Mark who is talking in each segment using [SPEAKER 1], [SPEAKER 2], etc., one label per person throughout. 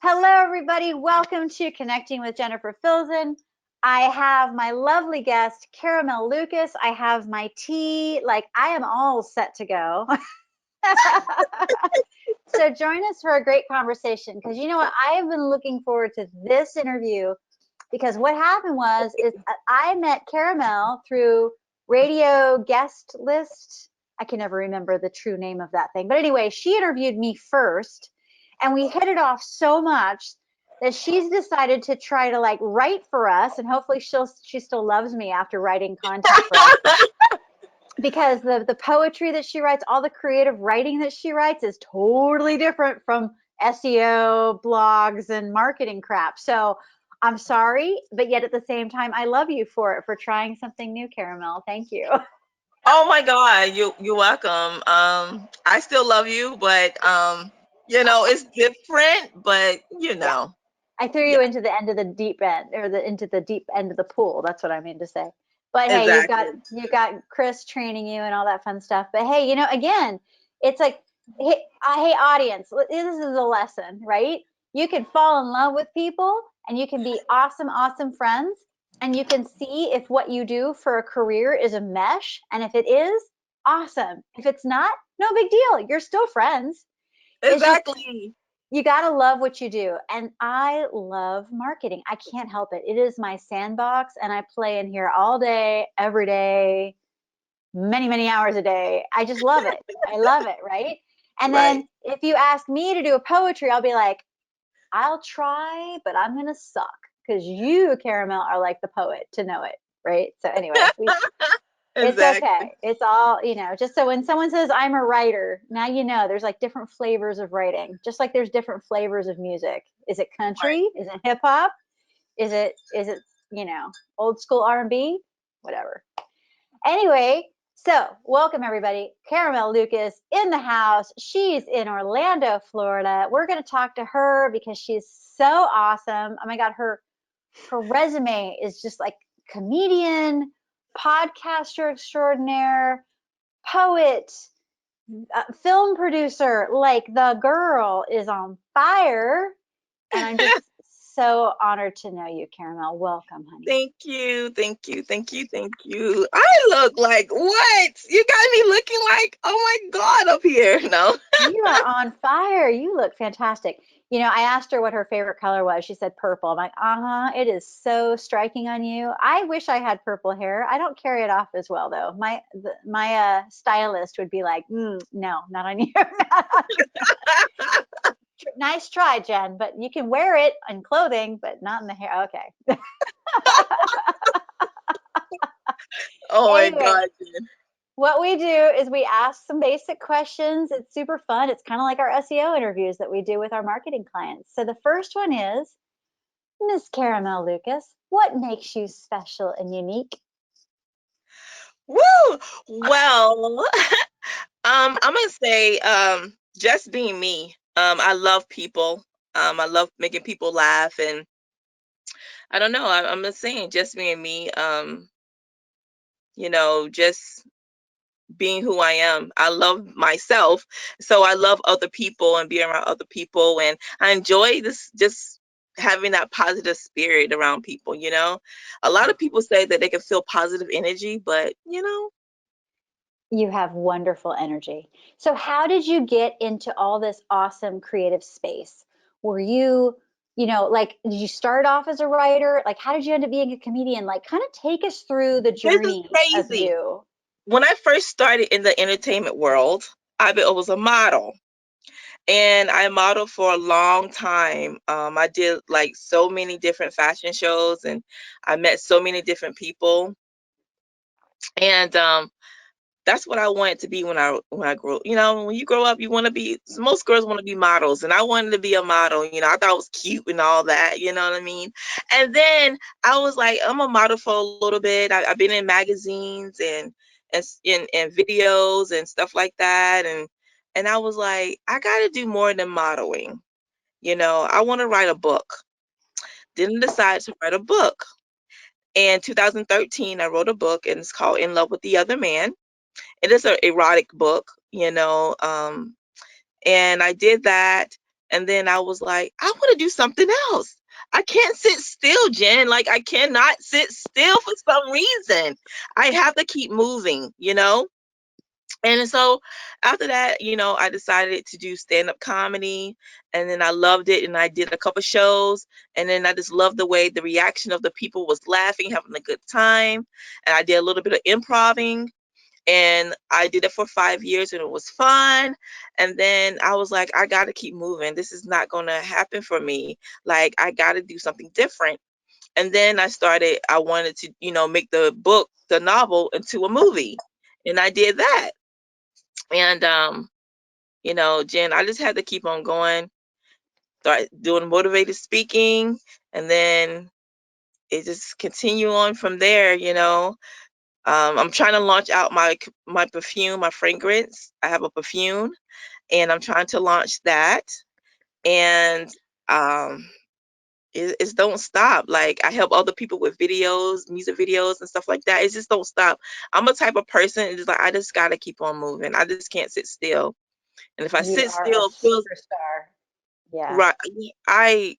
[SPEAKER 1] Hello, everybody. Welcome to Connecting with Jennifer Filzen. I have my lovely guest, Caramel Lucas. I have my tea. Like, I am all set to go. So join us for a great conversation because you know what? I have been looking forward to this interview because what happened was is I met Caramel through radio guest list. I can never remember the true name of that thing. But anyway, she interviewed me first and we hit it off so much that she's decided to try to like write for us and hopefully she still loves me after writing content for us because the poetry that she writes, all the creative writing that she writes is totally different from SEO, blogs, and marketing crap. So I'm sorry, but yet at the same time, I love you for it, for trying something new, Caramel. Thank you.
[SPEAKER 2] Oh my God, you're welcome. I still love you, but it's different, but
[SPEAKER 1] Yeah. I threw you
[SPEAKER 2] yeah,
[SPEAKER 1] into the end of the deep end or into the deep end of the pool. That's what I mean to say. But hey,
[SPEAKER 2] exactly.
[SPEAKER 1] you've got Chris training you and all that fun stuff. But hey, again, it's like hey audience, this is a lesson, right? You can fall in love with people and you can be awesome friends and you can see if what you do for a career is a mesh and if it is, awesome. If it's not, no big deal. You're still friends. It's just
[SPEAKER 2] Exactly.
[SPEAKER 1] you got to love what you do. And I love marketing. I can't help it. It is my sandbox, and I play in here all day, every day, many hours a day. I just love it. I love it. Right. And
[SPEAKER 2] Right.
[SPEAKER 1] then if you ask me to do a poetry, I'll be like, I'll try, but I'm going to suck because you, Caramel, are like the poet to know it. Right. So, anyway, it's
[SPEAKER 2] Exactly.
[SPEAKER 1] okay. It's all, just so when someone says I'm a writer, now you know there's like different flavors of writing, just like there's different flavors of music. Is it
[SPEAKER 2] Right.
[SPEAKER 1] country? Is it hip hop? Is it, old school R&B? Whatever. Anyway, so welcome everybody. Caramel Lucas in the house. She's in Orlando, Florida. We're going to talk to her because she's so awesome. Oh my God, her resume is just like comedian, podcaster extraordinaire, poet, film producer. Like the girl is on fire. And I'm just so honored to know you, Caramel. Welcome, honey.
[SPEAKER 2] Thank you, thank you, thank you, thank you. I look like what? You got me looking like, oh my God, up here. No.
[SPEAKER 1] You are on fire. You look fantastic. I asked her what her favorite color was. She said purple. I'm like, uh-huh. It is so striking on you. I wish I had purple hair. I don't carry it off as well, though. My stylist would be like, no, not on you. Not on you. Nice try, Jen, but you can wear it in clothing, but not in the hair. Okay.
[SPEAKER 2] Oh my
[SPEAKER 1] Anyway,
[SPEAKER 2] God.
[SPEAKER 1] what we do is we ask some basic questions. It's super fun. It's kind of like our SEO interviews that we do with our marketing clients. So the first one is, Miss Caramel Lucas, what makes you special and unique?
[SPEAKER 2] Woo! Well, I'm gonna say, just being me. I love people. I love making people laugh, and I don't know. I'm just saying, just being me. Just being who I am. I love myself, so I love other people and being around other people, and I enjoy this just having that positive spirit around people. A lot of people say that they can feel positive energy, but
[SPEAKER 1] You have wonderful energy. So, how did you get into all this awesome creative space? Were you, like, did you start off as a writer? Like, how did you end up being a comedian? Like, kind of take us through the
[SPEAKER 2] this is
[SPEAKER 1] journey of
[SPEAKER 2] crazy.
[SPEAKER 1] you.
[SPEAKER 2] When I first started in the entertainment world, I was a model. And I modeled for a long time. I did like so many different fashion shows, and I met so many different people. And that's what I wanted to be when I grew. When you grow up, you want to be. Most girls want to be models, and I wanted to be a model. I thought it was cute and all that. You know what I mean? And then I was like, I'm a model for a little bit. I've been in magazines and videos and stuff like that, and I was like, I got to do more than modeling. I want to write a book. Didn't decide to write a book. In 2013, I wrote a book, and it's called In Love with the Other Man. It is an erotic book, and I did that. And then I was like, I want to do something else. I can't sit still, Jen. Like, I cannot sit still for some reason. I have to keep moving, you know? And so after that, I decided to do stand-up comedy, and then I loved it, and I did a couple shows, and then I just loved the way the reaction of the people was laughing, having a good time. And I did a little bit of improving, and I did it for 5 years, and it was fun. And then I was like, I got to keep moving. This is not going to happen for me. Like, I got to do something different. And then I wanted to, make the novel into a movie. And I did that. And, Jen, I just had to keep on going, start doing motivated speaking, and then it just continue on from there, I'm trying to launch out my perfume, my fragrance. I have a perfume, and I'm trying to launch that. And um, it's don't stop. Like, I help other people with videos, music videos, and stuff like that. It just don't stop. I'm a type of person. It's like I just gotta keep on moving. I just can't sit still. And if I
[SPEAKER 1] You
[SPEAKER 2] sit
[SPEAKER 1] are a
[SPEAKER 2] still, it feels
[SPEAKER 1] superstar. Yeah,
[SPEAKER 2] right. I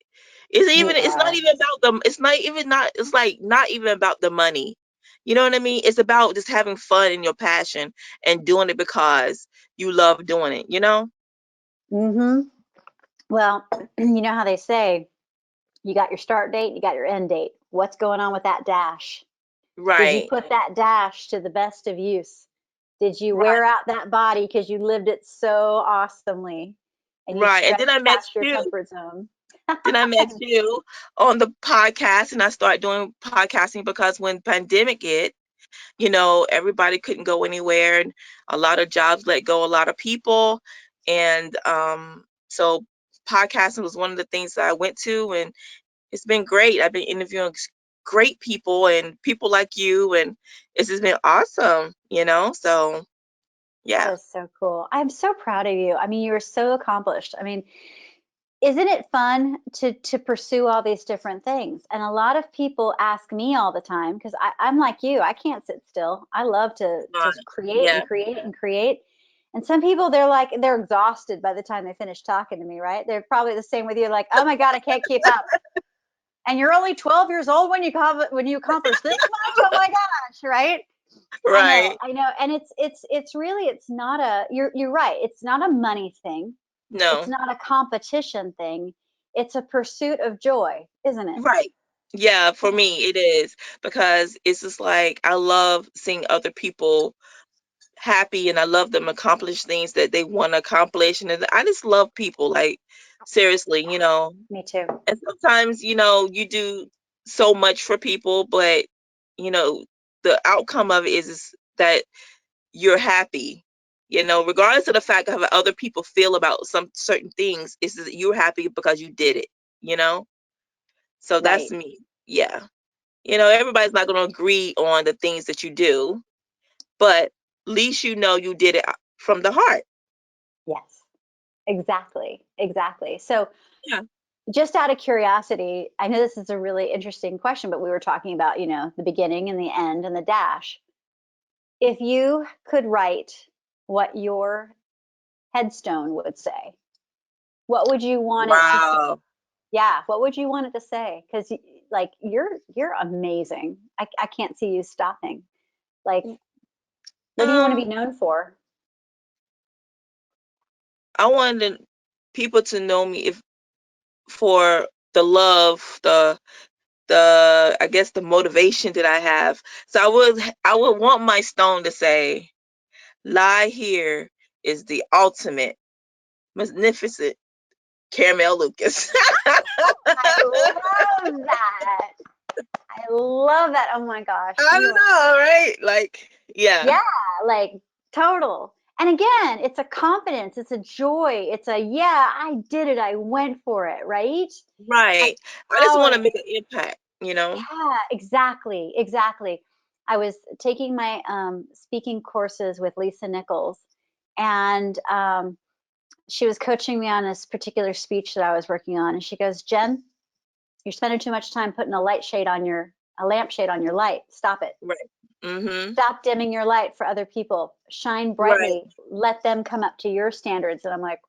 [SPEAKER 1] you
[SPEAKER 2] it's not
[SPEAKER 1] are.
[SPEAKER 2] even about them. It's like not even about the money. You know what I mean? It's about just having fun and your passion and doing it because you love doing it, you know?
[SPEAKER 1] Mm-hmm. Well, you know how they say you got your start date, you got your end date. What's going on with that dash? Did you
[SPEAKER 2] Right.
[SPEAKER 1] put that dash to the best of use? Did you
[SPEAKER 2] Right.
[SPEAKER 1] wear out that body because you lived it so awesomely and you
[SPEAKER 2] Right. And then I
[SPEAKER 1] stretched
[SPEAKER 2] met
[SPEAKER 1] past your
[SPEAKER 2] you.
[SPEAKER 1] comfort zone?
[SPEAKER 2] Then I met you on the podcast, and I started doing podcasting because when pandemic hit, everybody couldn't go anywhere, and a lot of jobs let go a lot of people. And so podcasting was one of the things that I went to, and it's been great. I've been interviewing great people and people like you, and it's just been awesome, so
[SPEAKER 1] That
[SPEAKER 2] yeah.
[SPEAKER 1] is so cool. I'm so proud of you. I mean, you're so accomplished. I mean, isn't it fun to pursue all these different things? And a lot of people ask me all the time because I'm like you. I can't sit still. I love to
[SPEAKER 2] Right.
[SPEAKER 1] create and
[SPEAKER 2] Yeah.
[SPEAKER 1] create and create. And some people, they're exhausted by the time they finish talking to me, right? They're probably the same with you. Like, oh my God, I can't keep up. And you're only 12 years old when you accomplish this much. Oh my gosh, right?
[SPEAKER 2] Right.
[SPEAKER 1] I know, and it's really it's not a you're right. It's not a money thing. It's
[SPEAKER 2] No.
[SPEAKER 1] not a competition thing. It's a pursuit of joy, isn't it?
[SPEAKER 2] Right. Yeah, for
[SPEAKER 1] Yeah.
[SPEAKER 2] me it is, because it's just like I love seeing other people happy, and I love them accomplish things that they want to accomplish, and I just love people, like, seriously,
[SPEAKER 1] Me too.
[SPEAKER 2] and sometimes, you do so much for people, but you know the outcome of it is that you're happy, regardless of the fact of how other people feel about some certain things. Is that you're happy because you did it, you know so that's
[SPEAKER 1] Right.
[SPEAKER 2] me. Yeah. Everybody's not going to agree on the things that you do, but at least you did it from the heart.
[SPEAKER 1] Yes. Exactly. Exactly. So,
[SPEAKER 2] Yeah.
[SPEAKER 1] just out of curiosity, I know this is a really interesting question, but we were talking about, the beginning and the end and the dash. If you could write what your headstone would say, what would you want it to say?
[SPEAKER 2] Wow.
[SPEAKER 1] Yeah, what would you want it to say? Because like you're amazing. I can't see you stopping. Like, what do you want to be
[SPEAKER 2] Um,
[SPEAKER 1] known for?
[SPEAKER 2] I wanted people to know me if for the love, I guess the motivation that I have. So I would want my stone to say, "Lie here is the ultimate, magnificent Caramel Lucas."
[SPEAKER 1] I love that. I love that. Oh my gosh,
[SPEAKER 2] I
[SPEAKER 1] you
[SPEAKER 2] don't
[SPEAKER 1] are.
[SPEAKER 2] know, right? Like, yeah,
[SPEAKER 1] Yeah, like total. And again, it's a confidence, it's a joy, it's a yeah, I did it, I went for it, right?
[SPEAKER 2] right. I just want to
[SPEAKER 1] Empowering.
[SPEAKER 2] make an impact.
[SPEAKER 1] Yeah, exactly, exactly. I was taking my speaking courses with Lisa Nichols, and she was coaching me on this particular speech that I was working on, and she goes, "Jen, you're spending too much time putting a lampshade on your light. Stop it.
[SPEAKER 2] Right. Mhm.
[SPEAKER 1] Stop dimming your light for other people. Shine
[SPEAKER 2] Right.
[SPEAKER 1] brightly. Let them come up to your standards." And I'm like,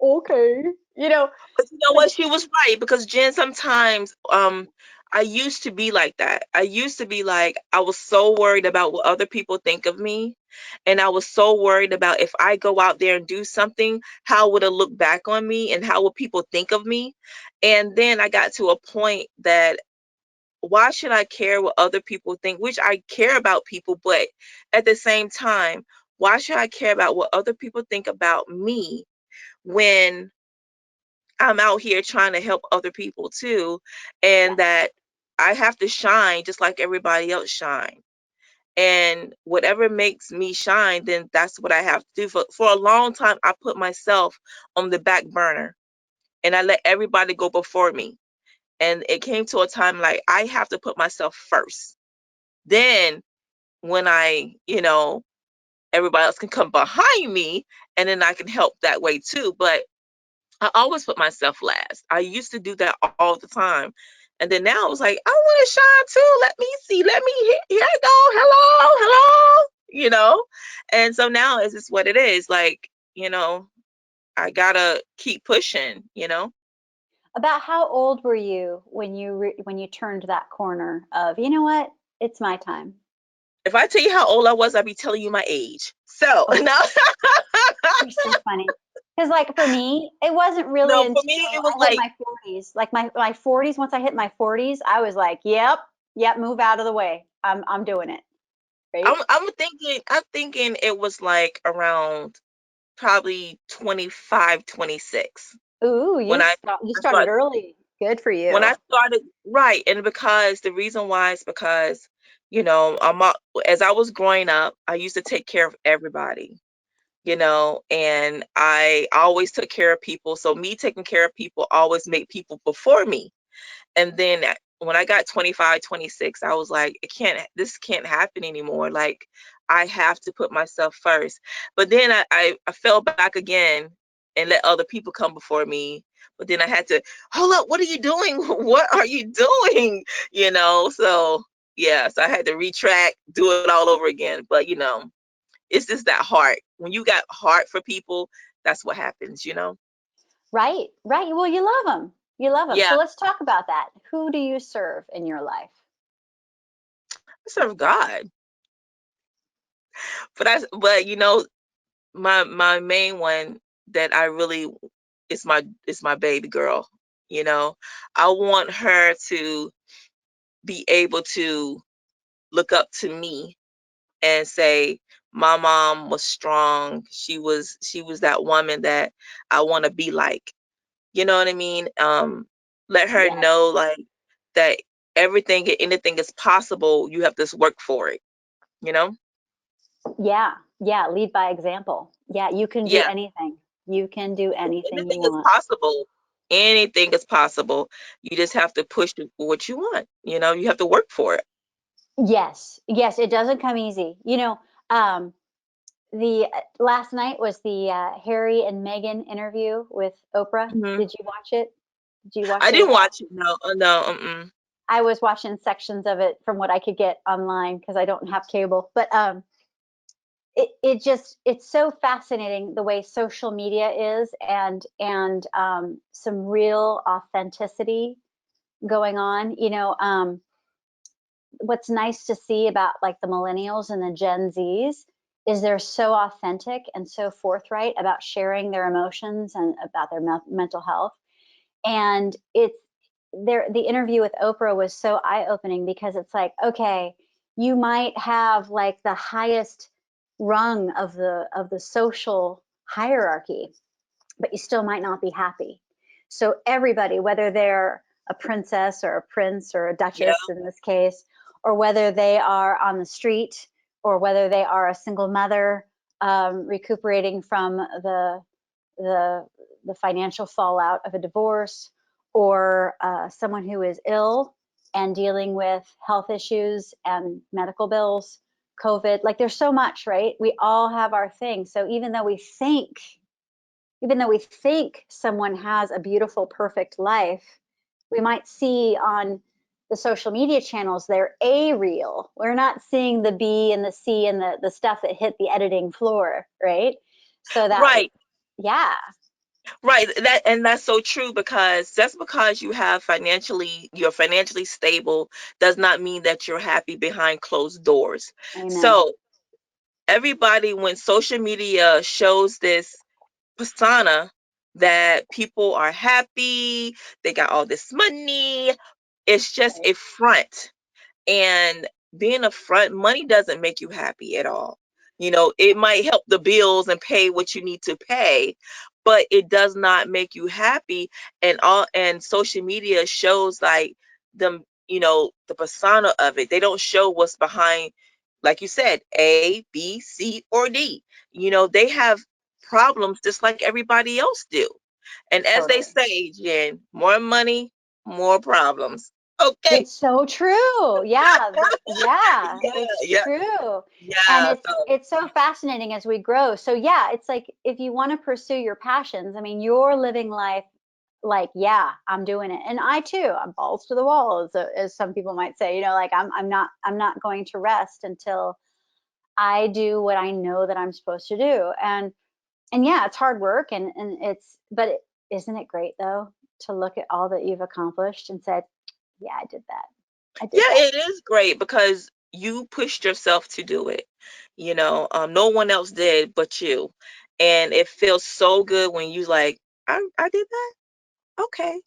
[SPEAKER 1] Okay. You know,
[SPEAKER 2] But you know what? She was right because Jen, sometimes I used to be like that. I used to be like I was so worried about what other people think of me. And I was so worried about if I go out there and do something, how would it look back on me and how would people think of me? And then I got to a point that why should I care what other people think? Which I care about people, but at the same time, why should I care about what other people think about me when I'm out here trying to help other people too,
[SPEAKER 1] yeah.
[SPEAKER 2] and that I have to shine just like everybody else shine. And whatever makes me shine, then that's what I have to do. For a long time, I put myself on the back burner and I let everybody go before me. And it came to a time like I have to put myself first. Then when everybody else can come behind me and then I can help that way too. But I always put myself last. I used to do that all the time. And then now I was like, I want to shine too. Let me see. Let me here I go. Hello, hello. And so now it's just what it is. Like, I gotta keep pushing.
[SPEAKER 1] About how old were you when you turned that corner of, you know what? It's my time.
[SPEAKER 2] If I tell you how old I was, I'd be telling you my age. So
[SPEAKER 1] Oh,
[SPEAKER 2] no,
[SPEAKER 1] you're so funny. Because like for me, it wasn't really
[SPEAKER 2] no,
[SPEAKER 1] until
[SPEAKER 2] for me it was
[SPEAKER 1] I hit
[SPEAKER 2] like
[SPEAKER 1] my 40s. Like my 40s, once I hit my 40s, I was like, yep, yep, move out of the way. I'm doing it. Right?
[SPEAKER 2] I'm thinking it was like around probably 25, 26
[SPEAKER 1] Ooh,
[SPEAKER 2] when
[SPEAKER 1] you
[SPEAKER 2] I
[SPEAKER 1] started
[SPEAKER 2] started
[SPEAKER 1] early. Good for
[SPEAKER 2] when
[SPEAKER 1] you.
[SPEAKER 2] I started right. And because the reason why is because as I was growing up, I used to take care of everybody, and I always took care of people. So me taking care of people always made people before me. And then when I got 25, 26, I was like, this can't happen anymore. Like, I have to put myself first. But then I fell back again and let other people come before me. But then I had to, hold up, what are you doing? What are you doing? So yeah, so I had to retract, do it all over again. But it's just that heart. When you got heart for people, that's what happens.
[SPEAKER 1] Right, right. Well, you love them. You love them. So
[SPEAKER 2] Yeah,
[SPEAKER 1] let's talk about that. Who do you serve in your life?
[SPEAKER 2] I serve God. But my main one that I really is my baby girl. You know, I want her to be able to look up to me and say, my mom was strong. She was that woman that I want to be like. You know what I mean? Let her
[SPEAKER 1] Yes.
[SPEAKER 2] know like that everything and anything is possible. You have to just work for it. You know?
[SPEAKER 1] Yeah. Yeah. Lead by example. Yeah. You can do
[SPEAKER 2] Yeah.
[SPEAKER 1] anything. You can do anything you
[SPEAKER 2] Anything is
[SPEAKER 1] want.
[SPEAKER 2] possible. Anything is possible. You just have to push for what you want. You have to work for it.
[SPEAKER 1] Yes. Yes. It doesn't come easy. The last night was the Harry and Meghan interview with Oprah.
[SPEAKER 2] Hmm.
[SPEAKER 1] Did you watch it? Did you watch
[SPEAKER 2] I
[SPEAKER 1] it at
[SPEAKER 2] didn't
[SPEAKER 1] all?
[SPEAKER 2] watch it. No, no. Mm-mm.
[SPEAKER 1] I was watching sections of it from what I could get online because I don't have cable. But it's so fascinating the way social media is, and some real authenticity going on. What's nice to see about like the millennials and the Gen Zs is they're so authentic and so forthright about sharing their emotions and about their mental health. And the interview with Oprah was so eye-opening because it's like, okay, you might have like the highest rung of the social hierarchy, but you still might not be happy. So everybody, whether they're a princess or a prince or a
[SPEAKER 2] Yeah.
[SPEAKER 1] duchess in this case, or whether they are on the street, or whether they are a single mother recuperating from the the financial fallout of a divorce, or someone who is ill and dealing with health issues and medical bills, COVID. Like there's so much, right? We all have our thing. So even though we think someone has a beautiful, perfect life, we might see on the social media channels they're a real. We're not seeing the B and the C and the stuff that hit the editing floor, right? So that,
[SPEAKER 2] Right.
[SPEAKER 1] yeah,
[SPEAKER 2] Right. That's so true, because just because you're financially stable does not mean that you're happy behind closed doors.
[SPEAKER 1] Amen.
[SPEAKER 2] So everybody, when social media shows this persona that people are happy, they got all this money, it's just
[SPEAKER 1] Right.
[SPEAKER 2] a front. And being a front, money doesn't make you happy at all. It might help the bills and pay what you need to pay, but it does not make you happy. And social media shows like them, the persona of it. They don't show what's behind, like you said, A, B, C, or D. They have problems just like everybody else do. And as they
[SPEAKER 1] Totally.
[SPEAKER 2] say, Jen, more money, more problems. Okay.
[SPEAKER 1] It's so true. Yeah, yeah,
[SPEAKER 2] Yeah,
[SPEAKER 1] it's
[SPEAKER 2] yeah,
[SPEAKER 1] true. And
[SPEAKER 2] yeah. So,
[SPEAKER 1] it's so fascinating as we grow. So yeah, it's like if you want to pursue your passions, I mean, you're living life like, yeah, I'm doing it. And I too, I'm balls to the wall, as some people might say, like I'm not going to rest until I do what I know that I'm supposed to do. And yeah, it's hard work and isn't it great though to look at all that you've accomplished and said, yeah, I did that. I did
[SPEAKER 2] yeah,
[SPEAKER 1] that.
[SPEAKER 2] it is great because you pushed yourself to do it. No one else did but you, and it feels so good when you like, I did that. Okay,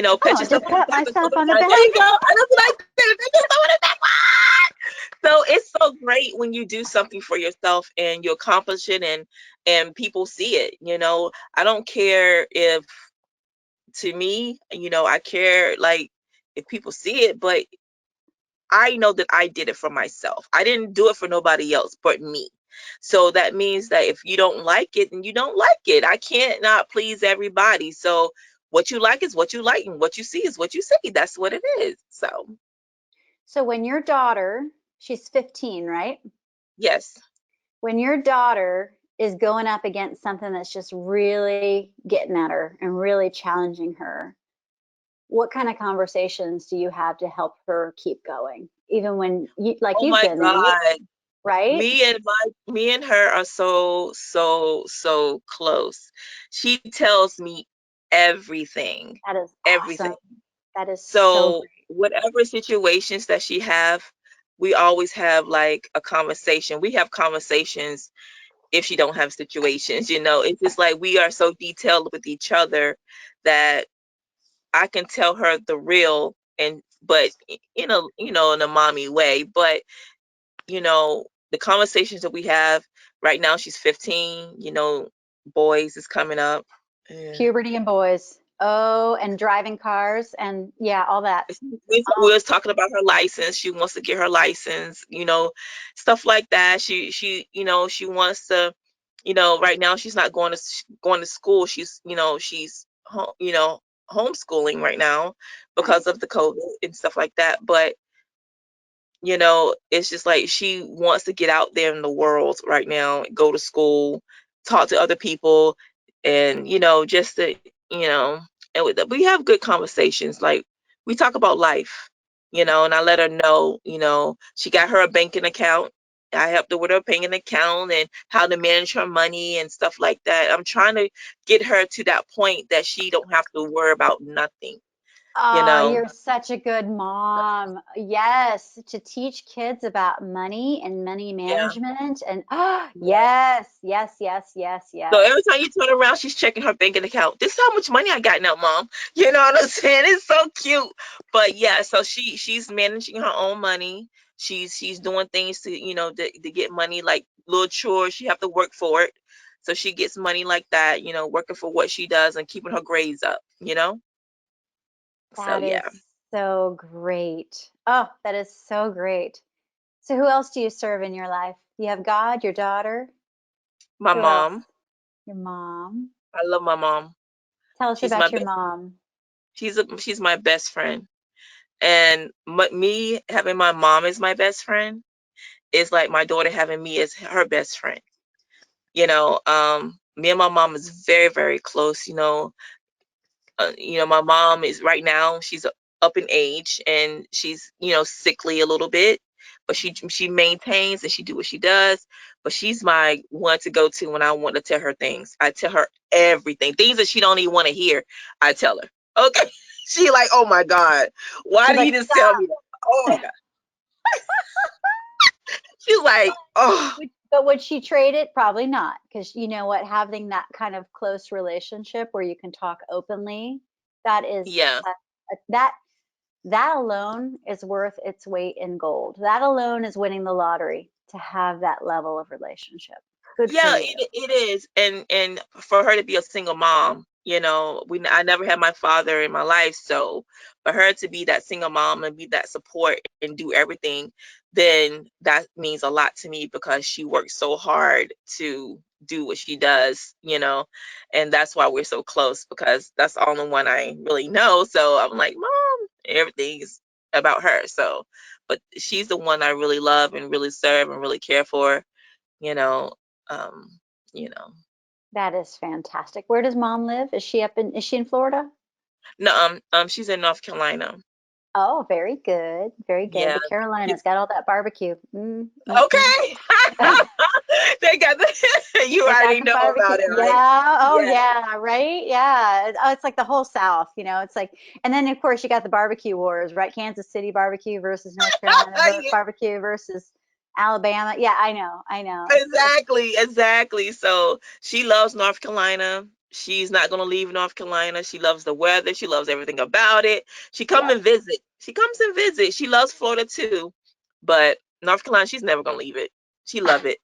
[SPEAKER 1] Oh,
[SPEAKER 2] pat
[SPEAKER 1] I
[SPEAKER 2] yourself
[SPEAKER 1] just
[SPEAKER 2] on the
[SPEAKER 1] pat
[SPEAKER 2] back a
[SPEAKER 1] myself
[SPEAKER 2] couple of
[SPEAKER 1] on the
[SPEAKER 2] times. There you
[SPEAKER 1] back.
[SPEAKER 2] go. I just like that. Pat yourself on the back. So it's so great when you do something for yourself and you accomplish it, and people see it. I don't care if, to me, I care like if people see it, but I know that I did it for myself. I didn't do it for nobody else but me. So that means that if you don't like it, then you don't like it. I can't not please everybody. So what you like is what you like, and what you see is what you see. That's what it is. So
[SPEAKER 1] So when your daughter, she's 15, right?
[SPEAKER 2] yes.
[SPEAKER 1] When your daughter is going up against something that's just really getting at her and really challenging her, what kind of conversations do you have to help her keep going? Even when you, like
[SPEAKER 2] Oh
[SPEAKER 1] you've
[SPEAKER 2] my
[SPEAKER 1] been there,
[SPEAKER 2] God.
[SPEAKER 1] right?
[SPEAKER 2] Me and her are so, so, so close. She tells me everything.
[SPEAKER 1] That is
[SPEAKER 2] Everything.
[SPEAKER 1] awesome. That is so
[SPEAKER 2] So
[SPEAKER 1] great.
[SPEAKER 2] whatever situations that she have, we always have like a conversation. We have conversations if she don't have situations. It's just like we are so detailed with each other that I can tell her the real, and but in a mommy way. But the conversations that we have right now, she's 15. Boys is coming up. Yeah.
[SPEAKER 1] Puberty and boys. Oh, and driving cars and yeah, all that.
[SPEAKER 2] We
[SPEAKER 1] Oh,
[SPEAKER 2] was talking about her license. She wants to get her license, stuff like that. She wants to, right now she's not going to school. She's homeschooling right now because
[SPEAKER 1] nice.
[SPEAKER 2] of the COVID and stuff like that. But it's just like she wants to get out there in the world right now, go to school, talk to other people, and just to, and we have good conversations. Like we talk about life, and I let her know, she got her a banking account. I helped her with her banking account and how to manage her money and stuff like that. I'm trying to get her to that point that she don't have to worry about nothing, you
[SPEAKER 1] Oh,
[SPEAKER 2] know.
[SPEAKER 1] you're such a good mom. Yes, to teach kids about money and money
[SPEAKER 2] Yeah.
[SPEAKER 1] management and oh, yes, yes, yes, yes,
[SPEAKER 2] So
[SPEAKER 1] yes.
[SPEAKER 2] every time you turn around, she's checking her banking account. This is how much money I got now, mom. You know what I'm saying? It's so cute. But yeah, so she's managing her own money. She's doing things to to get money, like little chores. She have to work for it, so she gets money like that. Working for what she does and keeping her grades up. So
[SPEAKER 1] That is
[SPEAKER 2] yeah,
[SPEAKER 1] so great. Oh, that is so great. So who else do you serve in your life? You have God, your daughter.
[SPEAKER 2] my
[SPEAKER 1] Who else?
[SPEAKER 2] mom.
[SPEAKER 1] Your mom.
[SPEAKER 2] I love my mom.
[SPEAKER 1] Tell us
[SPEAKER 2] She's my
[SPEAKER 1] about your
[SPEAKER 2] best.
[SPEAKER 1] mom.
[SPEAKER 2] She's my best friend, and me having my mom as my best friend is like my daughter having me as her best friend. Me and my mom is very, very close. My mom is right now, she's up in age and she's, sickly a little bit, but she maintains and she do what she does. but she's my one to go to when I want to tell her things. I tell her everything, things that she don't even want to hear. I tell her. Okay, she like, oh my God, why
[SPEAKER 1] She's
[SPEAKER 2] did you
[SPEAKER 1] like,
[SPEAKER 2] just tell me that? Oh my God, she's like, oh
[SPEAKER 1] but would she trade it? Probably not, because you know what, having that kind of close relationship where you can talk openly, that is
[SPEAKER 2] yeah.
[SPEAKER 1] that that alone is worth its weight in gold. That alone is winning the lottery to have that level of relationship. Good for
[SPEAKER 2] Yeah,
[SPEAKER 1] you.
[SPEAKER 2] it is, and for her to be a single mom, I never had my father in my life, so for her to be that single mom and be that support and do everything, then that means a lot to me because she works so hard to do what she does, and that's why we're so close because that's the only one I really know. So I'm like, Mom, everything's about her. So, but she's the one I really love and really serve and really care for you know, um, you know.
[SPEAKER 1] That is fantastic. Where does mom live? Is she in Florida?
[SPEAKER 2] No, she's in North Carolina.
[SPEAKER 1] Oh, very good. Very good.
[SPEAKER 2] Yeah.
[SPEAKER 1] The Carolinas
[SPEAKER 2] She-
[SPEAKER 1] got all that barbecue. Mm.
[SPEAKER 2] Okay. They got you
[SPEAKER 1] They got
[SPEAKER 2] already
[SPEAKER 1] the
[SPEAKER 2] know
[SPEAKER 1] barbecue.
[SPEAKER 2] about it, right?
[SPEAKER 1] Yeah. Oh,
[SPEAKER 2] Yeah.
[SPEAKER 1] yeah. Right. Yeah. Oh, it's like the whole South, It's like, and then of course you got the barbecue wars, right? Kansas City barbecue versus North Carolina
[SPEAKER 2] Yeah,
[SPEAKER 1] barbecue versus Alabama. Yeah, I know. I know. It's
[SPEAKER 2] exactly. So she loves North Carolina. She's not gonna leave North Carolina. She loves the weather. She loves everything about it. She come
[SPEAKER 1] Yep.
[SPEAKER 2] and visit. She comes and visit. She loves Florida too, but North Carolina, she's never gonna leave it. She love it.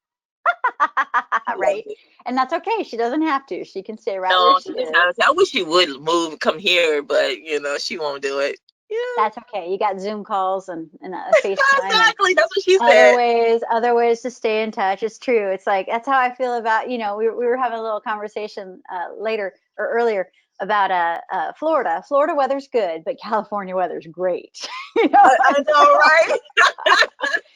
[SPEAKER 2] She loves
[SPEAKER 1] Right.
[SPEAKER 2] it.
[SPEAKER 1] And that's okay. She doesn't have to. She can stay right where
[SPEAKER 2] No,
[SPEAKER 1] she
[SPEAKER 2] she just
[SPEAKER 1] is.
[SPEAKER 2] has. I wish she would move, come here, but she won't do it. Yeah,
[SPEAKER 1] That's okay. You got Zoom calls and FaceTime and
[SPEAKER 2] exactly. That's what she said.
[SPEAKER 1] other ways to stay in touch. It's true. It's like that's how I feel about, we were having a little conversation later or earlier about Florida. Florida weather's good, but California weather's great.
[SPEAKER 2] I know, right?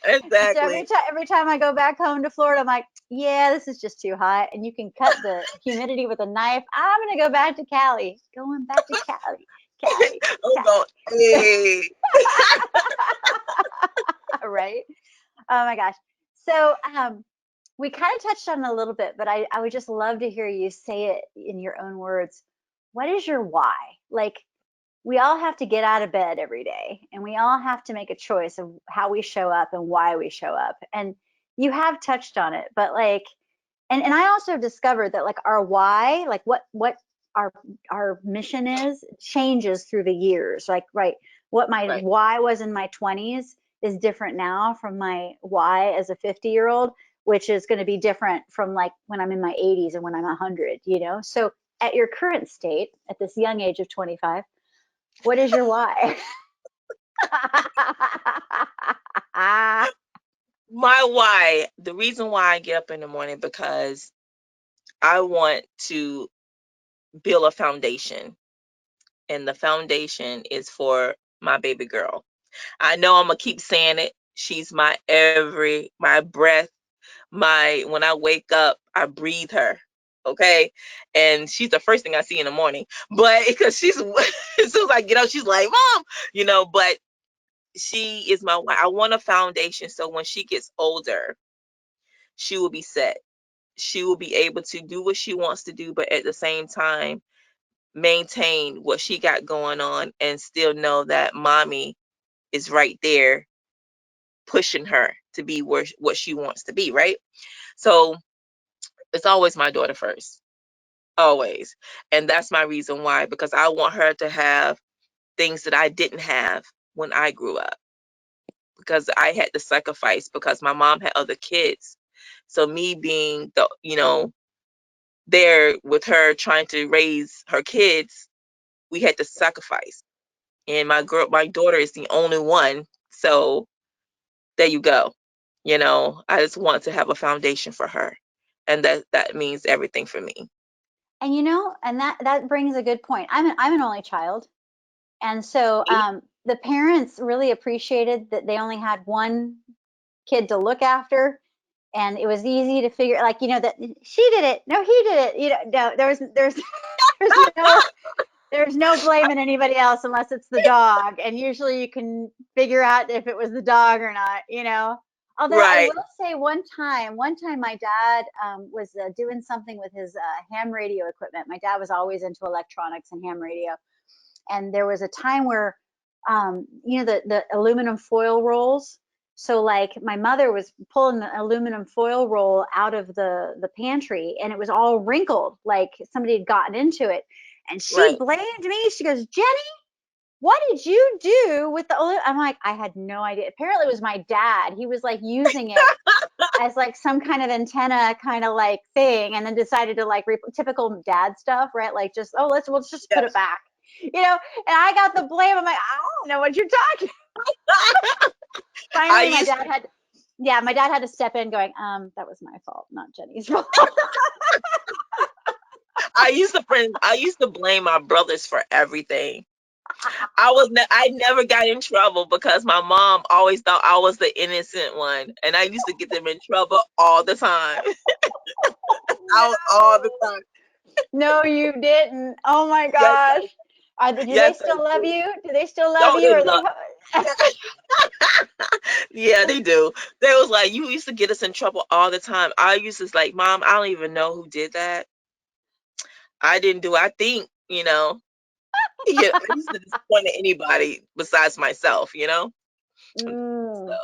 [SPEAKER 1] And so
[SPEAKER 2] Exactly.
[SPEAKER 1] every time I go back home to Florida, I'm like, yeah, this is just too hot. And you can cut the humidity with a knife. I'm gonna go back to Cali. Going back to Cali, Cali,
[SPEAKER 2] I'm going.
[SPEAKER 1] Cali.
[SPEAKER 2] Hey.
[SPEAKER 1] Right? Oh my gosh. So we kind of touched on it a little bit, but I would just love to hear you say it in your own words. What is your why? Like, we all have to get out of bed every day and we all have to make a choice of how we show up and why we show up. And you have touched on it, but like, and I also discovered that like our why, like what our our mission is, changes through the years. Like, right, what my
[SPEAKER 2] Right.
[SPEAKER 1] why was in my 20s is different now from my why as a 50-year-old, which is going to be different from like when I'm in my 80s and when I'm 100. So at your current state, at this young age of 25, what is your why?
[SPEAKER 2] My why, the reason why I get up in the morning because I want to build a foundation, and the foundation is for my baby girl. I know I'm gonna keep saying it. She's my breath, when I wake up, I breathe her. Okay. And she's the first thing I see in the morning. But because she's as soon as I get up, she's like, Mom, but she is I want a foundation so when she gets older, she will be set. She will be able to do what she wants to do, but at the same time, maintain what she got going on and still know that mommy is right there pushing her to be what she wants to be, right? So it's always my daughter first, always. And that's my reason why, because I want her to have things that I didn't have when I grew up, because I had to sacrifice because my mom had other kids. So me being there with her trying to raise her kids, we had to sacrifice. And my daughter is the only one. So there you go. I just want to have a foundation for her. And that means everything for me.
[SPEAKER 1] And and that brings a good point. I'm an only child, and so the parents really appreciated that they only had one kid to look after, and it was easy to figure, like, that she did it, no, he did it, no, there's no there's no blaming anybody else unless it's the dog, and usually you can figure out if it was the dog or not. Although I
[SPEAKER 2] Right,
[SPEAKER 1] will say one time my dad was doing something with his ham radio equipment. My dad was always into electronics and ham radio. And there was a time where, the aluminum foil rolls. So like my mother was pulling the aluminum foil roll out of the pantry and it was all wrinkled, like somebody had gotten into it. And she
[SPEAKER 2] right.
[SPEAKER 1] blamed me. She goes, Jenny, what did you do with the I'm like, I had no idea. Apparently it was my dad. He was like using it as like some kind of antenna kind of like thing and then decided to like typical dad stuff, right? Like just, oh, let's just put it
[SPEAKER 2] Yes.
[SPEAKER 1] back, and I got the blame. I'm like, I don't know what you're talking.
[SPEAKER 2] I
[SPEAKER 1] Finally my
[SPEAKER 2] used
[SPEAKER 1] dad had yeah, my dad had to step in going, that was my fault, not Jenny's fault.
[SPEAKER 2] I used to blame my brothers for everything. I never got in trouble because my mom always thought I was the innocent one, and I used to get them in trouble all the time. All the time.
[SPEAKER 1] No, you didn't. Oh my
[SPEAKER 2] Yes,
[SPEAKER 1] gosh. Do they
[SPEAKER 2] yes, I
[SPEAKER 1] still love
[SPEAKER 2] do.
[SPEAKER 1] you? Do they still love
[SPEAKER 2] No,
[SPEAKER 1] you?
[SPEAKER 2] they
[SPEAKER 1] Or
[SPEAKER 2] love.
[SPEAKER 1] they
[SPEAKER 2] Yeah, they do. They was like, you used to get us in trouble all the time. I used to like, Mom, I don't even know who did that. I didn't do. I think, yeah, I used to disappoint anybody besides myself. So
[SPEAKER 1] mm,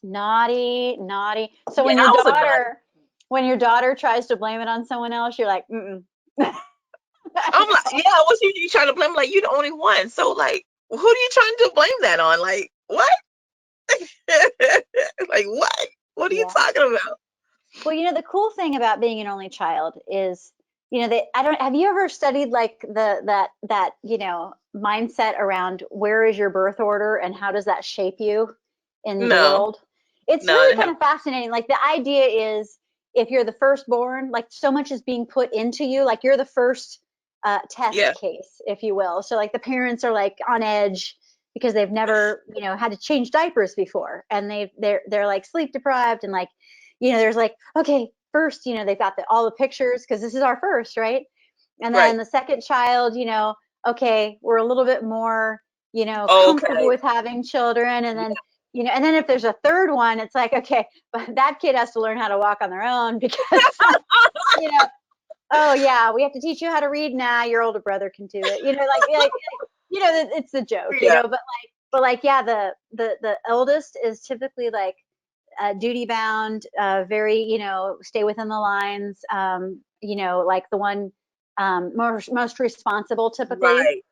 [SPEAKER 1] naughty, naughty. So
[SPEAKER 2] yeah, I was a naughty.
[SPEAKER 1] when your daughter tries to blame it on someone else, you're like, mm-mm.
[SPEAKER 2] I'm like, yeah, what's you trying to blame? Like, you the only one. So like, who are you trying to blame that on? Like, what? Like, what? What are you
[SPEAKER 1] Yeah.
[SPEAKER 2] talking about?
[SPEAKER 1] Well, the cool thing about being an only child is, I don't, have you ever studied like mindset around where is your birth order and how does that shape you in the
[SPEAKER 2] No,
[SPEAKER 1] world? It's
[SPEAKER 2] no, I
[SPEAKER 1] really
[SPEAKER 2] didn't
[SPEAKER 1] kind
[SPEAKER 2] have.
[SPEAKER 1] of fascinating. Like the idea is if you're the firstborn, like so much is being put into you, like you're the first test
[SPEAKER 2] Yeah,
[SPEAKER 1] case, if you will. So like the parents are like on edge because they've never, had to change diapers before and they're like sleep deprived and like there's like, okay, first, they've got all the pictures because this is our first, right? And then
[SPEAKER 2] right.
[SPEAKER 1] the second child, okay, we're a little bit more, comfortable
[SPEAKER 2] Okay.
[SPEAKER 1] with having children. And then,
[SPEAKER 2] Yeah,
[SPEAKER 1] and then if there's a third one, it's like, okay, but that kid has to learn how to walk on their own because, you know, oh yeah, we have to teach you how to read now. Your older brother can do it. It's the joke,
[SPEAKER 2] yeah.
[SPEAKER 1] but like, yeah, the eldest is typically like duty bound, very, stay within the lines, like the one most responsible typically.
[SPEAKER 2] Right.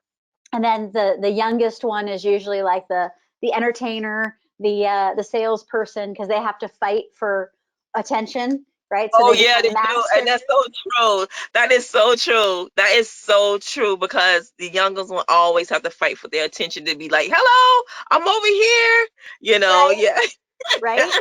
[SPEAKER 1] And then the youngest one is usually like the entertainer, the salesperson, because they have to fight for attention, right? So
[SPEAKER 2] Oh
[SPEAKER 1] they
[SPEAKER 2] yeah,
[SPEAKER 1] become
[SPEAKER 2] they do, and
[SPEAKER 1] masters,
[SPEAKER 2] that's so true. That is so true. That is so true because the youngest will always have to fight for their attention to be like, "Hello, I'm over here."
[SPEAKER 1] right?
[SPEAKER 2] Yeah,
[SPEAKER 1] Right?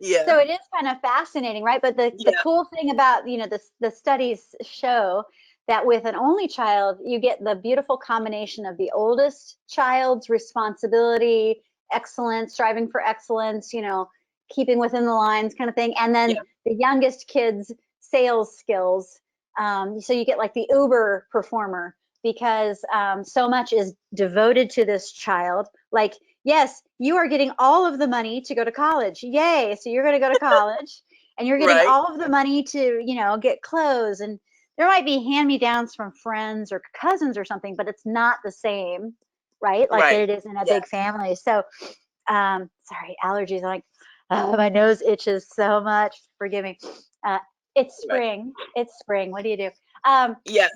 [SPEAKER 2] yeah,
[SPEAKER 1] So it is kind of fascinating, right? But the
[SPEAKER 2] yeah,
[SPEAKER 1] cool thing about, the studies show that with an only child, you get the beautiful combination of the oldest child's responsibility, excellence, striving for excellence, keeping within the lines kind of thing, and then
[SPEAKER 2] yeah.
[SPEAKER 1] the youngest kid's sales skills. So you get like the Uber performer because so much is devoted to this child. Like, yes, you are getting all of the money to go to college. Yay. So you're going to go to college and you're getting
[SPEAKER 2] Right,
[SPEAKER 1] all of the money to, get clothes. And there might be hand me downs from friends or cousins or something, but it's not the same, right? Like
[SPEAKER 2] right.
[SPEAKER 1] it is in a
[SPEAKER 2] Yeah,
[SPEAKER 1] big family. So, sorry, allergies. I'm like, oh, my nose itches so much. Forgive me. Uh, it's
[SPEAKER 2] right.
[SPEAKER 1] spring. It's spring. What do you do? Um,
[SPEAKER 2] Yeah,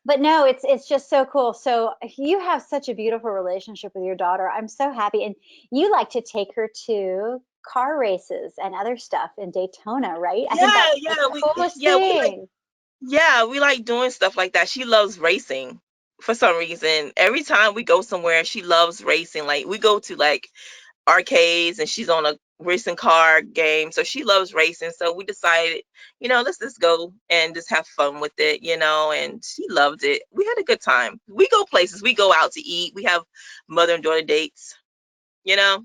[SPEAKER 1] but no, it's just so cool. So you have such a beautiful relationship with your daughter. I'm so happy, and you like to take her to car races and other stuff in Daytona, right? I think
[SPEAKER 2] yeah,
[SPEAKER 1] that's the
[SPEAKER 2] yeah.
[SPEAKER 1] coolest
[SPEAKER 2] Yeah,
[SPEAKER 1] thing.
[SPEAKER 2] we like doing stuff like that. She loves racing for some reason. Every time we go somewhere, she loves racing. Like we go to like arcades and she's on a racing car game. So she loves racing. So we decided, let's just go and just have fun with it, and she loved it. We had a good time. We go places, we go out to eat. We have mother and daughter dates, you know,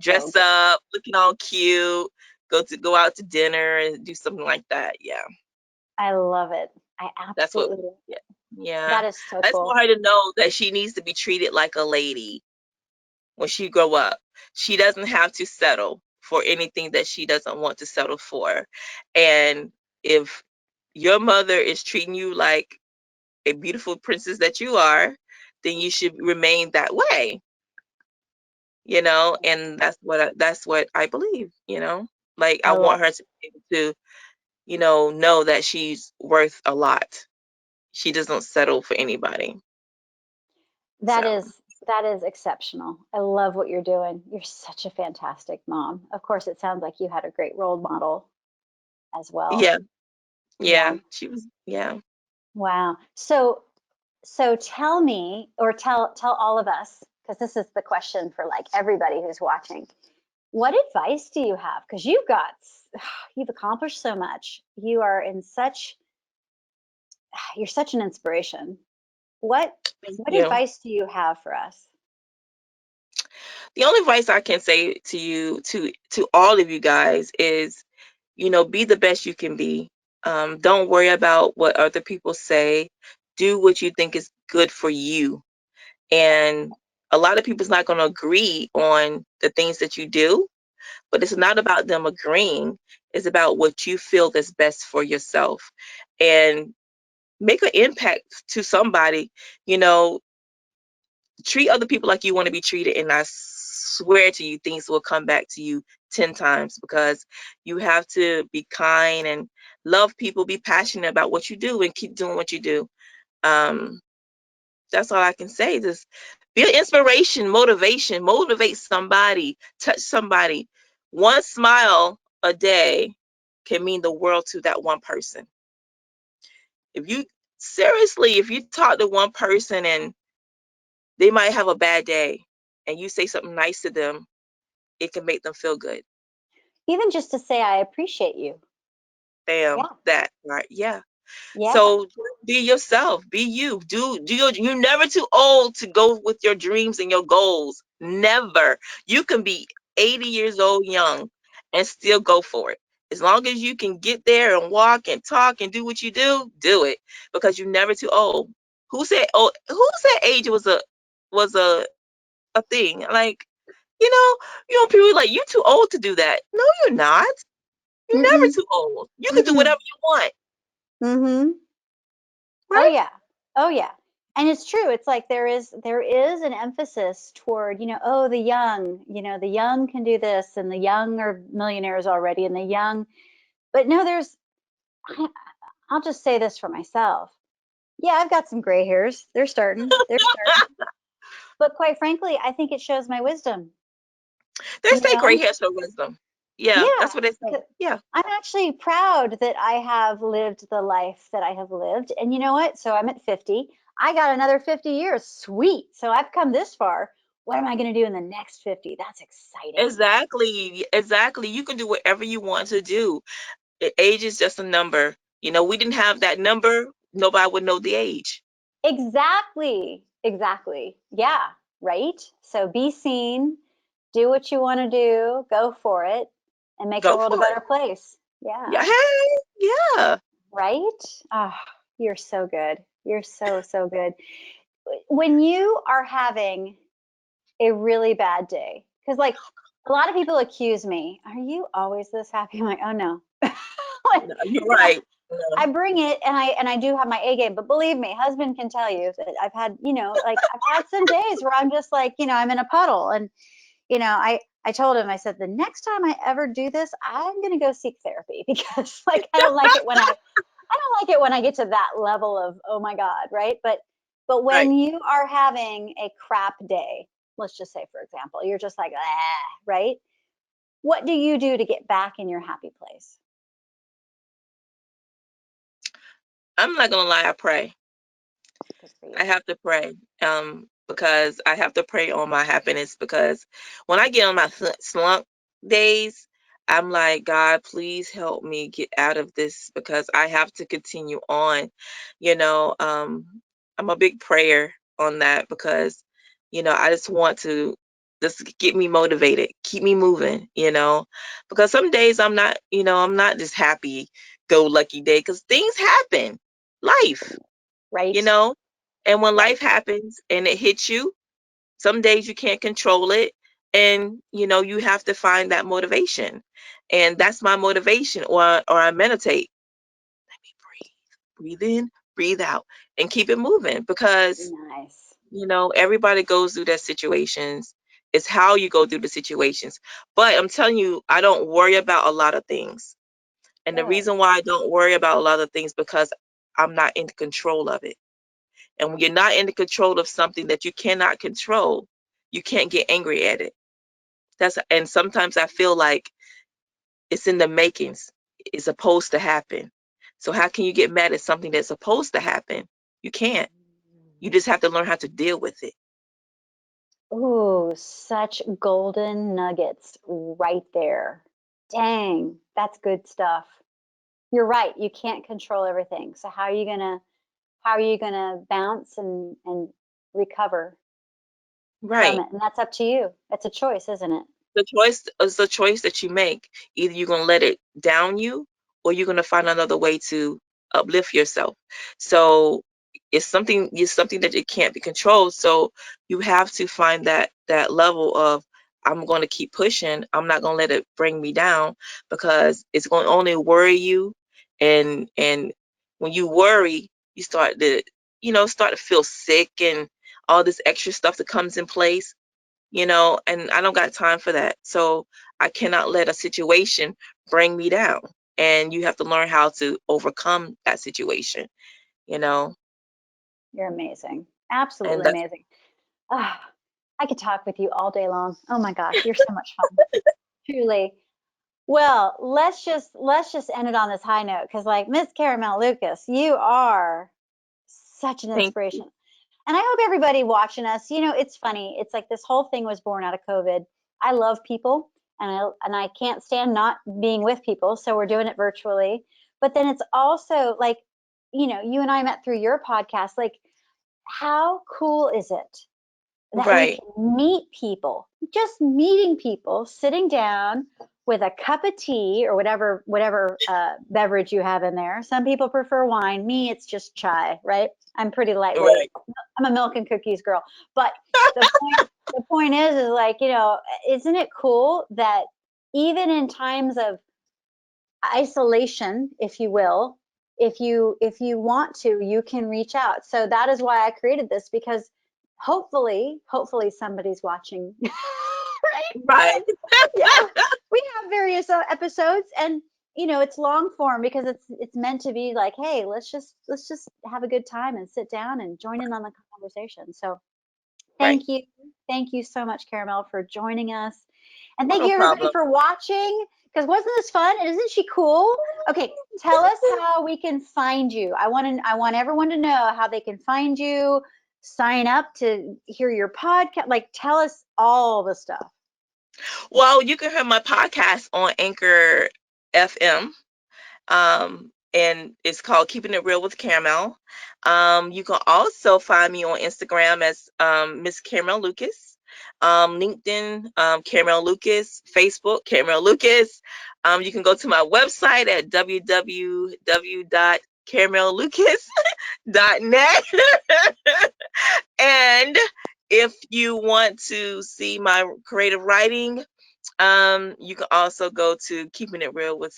[SPEAKER 1] So
[SPEAKER 2] dress
[SPEAKER 1] good.
[SPEAKER 2] up, looking all cute, go out to dinner and do something like that. Yeah.
[SPEAKER 1] I love it. I
[SPEAKER 2] That's what
[SPEAKER 1] absolutely.
[SPEAKER 2] yeah. Yeah.
[SPEAKER 1] That is so
[SPEAKER 2] I just
[SPEAKER 1] cool.
[SPEAKER 2] want her to know that she needs to be treated like a lady when she grow up. She doesn't have to settle for anything that she doesn't want to settle for. And if your mother is treating you like a beautiful princess that you are, then you should remain that way, and that's what I believe, like I
[SPEAKER 1] I love
[SPEAKER 2] want her to be able to, know that she's worth a lot. She doesn't settle for anybody.
[SPEAKER 1] that
[SPEAKER 2] So,
[SPEAKER 1] is that is exceptional. I love what you're doing. You're such a fantastic mom. Of course, it sounds like you had a great role model as well.
[SPEAKER 2] yeah,
[SPEAKER 1] Yeah.
[SPEAKER 2] yeah, she was, yeah.
[SPEAKER 1] Wow. So tell me, or tell all of us, because this is the question for like everybody who's watching. What advice do you have? Because you've accomplished so much. You're such an inspiration. What
[SPEAKER 2] Thank
[SPEAKER 1] what
[SPEAKER 2] you.
[SPEAKER 1] advice do you have for us?
[SPEAKER 2] The only advice I can say to you, to all of you guys, is, be the best you can be. Don't worry about what other people say. Do what you think is good for you. And a lot of people's not going to agree on the things that you do, but it's not about them agreeing. It's about what you feel is best for yourself. And make an impact to somebody. You know, treat other people like you want to be treated, and I swear to you, things will come back to you 10 times, because you have to be kind and love people, be passionate about what you do, and keep doing what you do. Um, that's all I can say. Just be an inspiration, motivate somebody, touch somebody. One smile a day can mean the world to that one person. If you seriously, if you talk to one person and they might have a bad day, and you say something nice to them, it can make them feel good.
[SPEAKER 1] Even just to say I appreciate you.
[SPEAKER 2] Bam,
[SPEAKER 1] Yeah.
[SPEAKER 2] that right, yeah.
[SPEAKER 1] Yeah.
[SPEAKER 2] So be yourself, be you. You're never too old to go with your dreams and your goals. Never. You can be 80 years old young and still go for it. As long as you can get there and walk and talk and do what you do it, because you're never too old. Who said age was a thing? Like, you know, people like, you too old to do that. No, you're not. You're never
[SPEAKER 1] Mm-mm.
[SPEAKER 2] too old. You can do
[SPEAKER 1] Mm-mm.
[SPEAKER 2] whatever you want,
[SPEAKER 1] Mm-hmm. Oh
[SPEAKER 2] right?
[SPEAKER 1] yeah. Oh yeah. And it's true. It's like there is an emphasis toward, oh, the young can do this, and the young are millionaires already, and the young, but no, I- I'll just say this for myself. Yeah, I've got some gray hairs. They're starting. They're starting. But quite frankly, I think it shows my wisdom,
[SPEAKER 2] They
[SPEAKER 1] you
[SPEAKER 2] say gray
[SPEAKER 1] know?
[SPEAKER 2] hairs for wisdom. Yeah,
[SPEAKER 1] Yeah.
[SPEAKER 2] that's what they say.
[SPEAKER 1] 'Cause
[SPEAKER 2] Yeah,
[SPEAKER 1] I'm actually proud that I have lived the life that I have lived. And you know what? So I'm at 50. I got another 50 years. Sweet. So I've come this far. What am I going to do in the next 50? That's exciting.
[SPEAKER 2] exactly. Exactly. You can do whatever you want to do. Age is just a number. We didn't have that number, nobody would know the age.
[SPEAKER 1] Exactly. Exactly. Yeah. Right. So be seen, do what you want to do, go for it, and make the
[SPEAKER 2] Go
[SPEAKER 1] world a
[SPEAKER 2] for it.
[SPEAKER 1] better place.
[SPEAKER 2] Yeah.
[SPEAKER 1] Yeah.
[SPEAKER 2] Hey, yeah.
[SPEAKER 1] Right. Ah, you're so good. You're so, so good. When you are having a really bad day, because like a lot of people accuse me, are you always this happy? I'm like, oh no.
[SPEAKER 2] No, you're
[SPEAKER 1] Yeah,
[SPEAKER 2] right. No,
[SPEAKER 1] I bring it, and I do have my A game, but believe me, husband can tell you that I've had, like I've had some days where I'm just like, I'm in a puddle. And I told him, I said, the next time I ever do this, I'm gonna go seek therapy because like I don't like it when I get to that level of, oh my God, right? But
[SPEAKER 2] right.
[SPEAKER 1] when you are having a crap day, let's just say, for example, you're just like, ah, right? What do you do to get back in your happy place?
[SPEAKER 2] I'm not gonna lie, I pray.
[SPEAKER 1] Good for
[SPEAKER 2] I
[SPEAKER 1] you.
[SPEAKER 2] have to pray, because I have to pray on my happiness, because when I get on my slump days, I'm like, God, please help me get out of this, because I have to continue on. You know, I'm a big prayer on that, because, I just want to just get me motivated, keep me moving, because some days I'm not just happy go lucky day, because things happen, life, you
[SPEAKER 1] Right?
[SPEAKER 2] know, and when
[SPEAKER 1] Right.
[SPEAKER 2] life happens and it hits you, some days you can't control it. and you have to find that motivation, and that's my motivation. Or I meditate. Let me breathe in, breathe out, and keep it moving, because
[SPEAKER 1] Nice.
[SPEAKER 2] everybody goes through their situations. It's how you go through the situations. But I'm telling you, I don't worry about a lot of things. And the
[SPEAKER 1] Good.
[SPEAKER 2] reason why I don't worry about a lot of things, because I'm not in control of it. And when you're not in the control of something that you cannot control, you can't get angry at it. And sometimes I feel like it's in the makings. It's supposed to happen. So how can you get mad at something that's supposed to happen? You can't. You just have to learn how to deal with it.
[SPEAKER 1] Ooh, such golden nuggets right there. Dang, that's good stuff. You're right. You can't control everything. So how are you gonna bounce and recover from
[SPEAKER 2] Right.
[SPEAKER 1] it? And that's up to you. It's a choice, isn't it?
[SPEAKER 2] The choice is the choice that you make. Either you're going to let it down you, or you're going to find another way to uplift yourself. So it's something that it can't be controlled. So you have to find that level of, I'm going to keep pushing. I'm not going to let it bring me down, because it's going to only worry you. And when you worry, you start to feel sick, and all this extra stuff that comes in place, and I don't got time for that. So I cannot let a situation bring me down. And you have to learn how to overcome that situation, you know,
[SPEAKER 1] You're amazing.
[SPEAKER 2] and
[SPEAKER 1] Absolutely
[SPEAKER 2] that's
[SPEAKER 1] amazing. Ah, I could talk with you all day long. Oh my gosh, you're so much fun. Truly. Well, let's just end it on this high note because like Miss Caramel Lucas, you are such an
[SPEAKER 2] thing.
[SPEAKER 1] inspiration. And I hope everybody watching us, it's funny. It's like this whole thing was born out of COVID. I love people and I can't stand not being with people, so we're doing it virtually. But then it's also like, you and I met through your podcast. Like, how cool is it that we
[SPEAKER 2] Right,
[SPEAKER 1] can meet people, just meeting people, sitting down with a cup of tea or whatever beverage you have in there. Some people prefer wine. Me, it's just chai, right? I'm pretty lightweight.
[SPEAKER 2] right,
[SPEAKER 1] I'm a milk and cookies girl. But the point is like, isn't it cool that even in times of isolation, if you will, if you want to, you can reach out. So that is why I created this, because hopefully somebody's watching. Right,
[SPEAKER 2] right,
[SPEAKER 1] yeah, we have various episodes, and it's long form because it's meant to be like, hey, let's just have a good time and sit down and join in on the conversation. So
[SPEAKER 2] right.
[SPEAKER 1] thank you so much, Caramel, for joining us, and
[SPEAKER 2] Oh,
[SPEAKER 1] thank
[SPEAKER 2] no
[SPEAKER 1] you everybody
[SPEAKER 2] problem.
[SPEAKER 1] for watching, because wasn't this fun and isn't she cool? Okay, tell us how we can find you. I want everyone to know how they can find you, sign up to hear your podcast, like tell us all the stuff.
[SPEAKER 2] Well, you can hear my podcast on Anchor FM. And it's called Keeping It Real with Caramel. You can also find me on Instagram as Miss Caramel Lucas, LinkedIn, Caramel Lucas, Facebook, Caramel Lucas. You can go to my website at www.caramellucas.net. And if you want to see my creative writing, you can also go to Keeping It Real with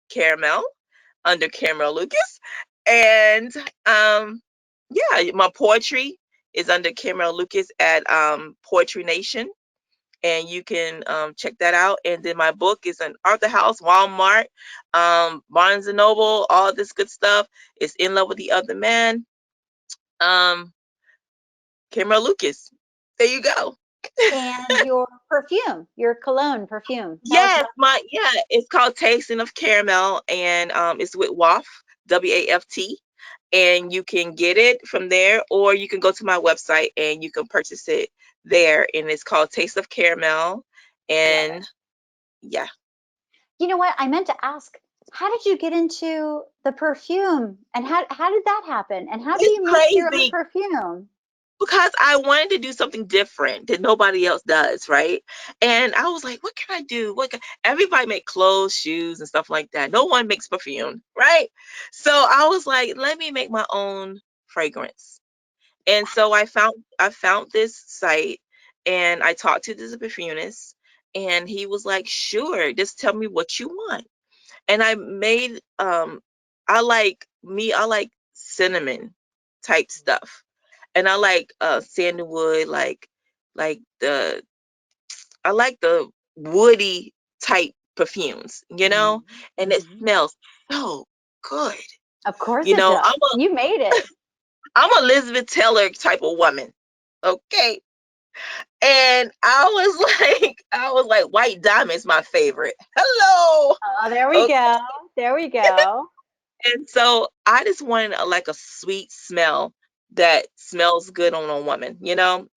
[SPEAKER 2] Caramel under Caramel Lucas. And yeah, my poetry is under Caramel Lucas at Poetry Nation. And you can check that out. And then my book is in Arthur House, Walmart, Barnes and Noble, all this good stuff. It's In Love with the Other Man. Um, Caramel Lucas. There you go.
[SPEAKER 1] And your perfume, your cologne perfume. Tell us
[SPEAKER 2] Yes,
[SPEAKER 1] about.
[SPEAKER 2] it's called Tasting of Caramel, and it's with WAFT, WAFT, and you can get it from there, or you can go to my website and you can purchase it there, and it's called Taste of Caramel,
[SPEAKER 1] Love it.
[SPEAKER 2] and yeah,
[SPEAKER 1] You know what? I meant to ask, how did you get into the perfume, and how did that happen? And how do
[SPEAKER 2] it's
[SPEAKER 1] you make your own
[SPEAKER 2] crazy
[SPEAKER 1] perfume?
[SPEAKER 2] because I wanted to do something different that nobody else does, right? And I was like, what can I do? Everybody make clothes, shoes, and stuff like that. No one makes perfume, right? So I was like, let me make my own fragrance. And so I found this site, and I talked to the perfumist, and he was like, "Sure, just tell me what you want." And I made I like cinnamon type stuff, and I like sandalwood, like the I like the woody type perfumes, and it
[SPEAKER 1] Mm-hmm.
[SPEAKER 2] smells so good.
[SPEAKER 1] Of course
[SPEAKER 2] You
[SPEAKER 1] it
[SPEAKER 2] know,
[SPEAKER 1] does. You made it.
[SPEAKER 2] I'm Elizabeth Taylor type of woman. Okay. And I was like, White Diamond's my favorite. Hello.
[SPEAKER 1] Oh, there we
[SPEAKER 2] Okay.
[SPEAKER 1] go. There we go.
[SPEAKER 2] And so I just wanted like a sweet smell that smells good on a woman,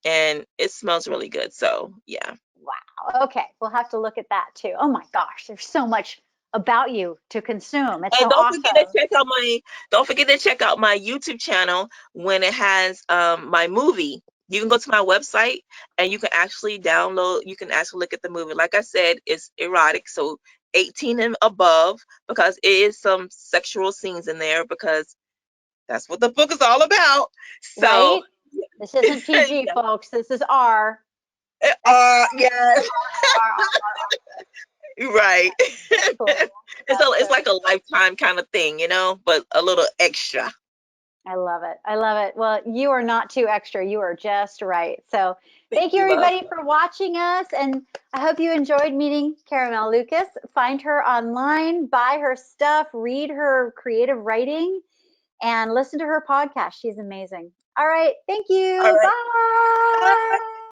[SPEAKER 2] and it smells really good. So yeah.
[SPEAKER 1] Wow. Okay. We'll have to look at that too. Oh my gosh, there's so much about you to consume. It's so
[SPEAKER 2] And
[SPEAKER 1] awesome.
[SPEAKER 2] don't forget to check out my YouTube channel when it has my movie. You can go to my website and you can actually look at the movie. Like I said, it's erotic, so 18 and above, because it is some sexual scenes in there, because that's what the book is all about. So
[SPEAKER 1] Right? This isn't PG,
[SPEAKER 2] yeah.
[SPEAKER 1] folks. This is R. Extra
[SPEAKER 2] Yeah,
[SPEAKER 1] R, R.
[SPEAKER 2] right.
[SPEAKER 1] That's cool.
[SPEAKER 2] It's
[SPEAKER 1] That's
[SPEAKER 2] like a lifetime kind of thing, but a little extra.
[SPEAKER 1] I love it. I love it. Well, you are not too extra. You are just right. So,
[SPEAKER 2] Thank
[SPEAKER 1] thank you
[SPEAKER 2] you, love.
[SPEAKER 1] everybody for watching us. And I hope you enjoyed meeting Caramel Lucas. Find her online, buy her stuff, read her creative writing, and listen to her podcast. She's amazing. All right. Thank
[SPEAKER 2] All
[SPEAKER 1] you.
[SPEAKER 2] right.
[SPEAKER 1] Bye.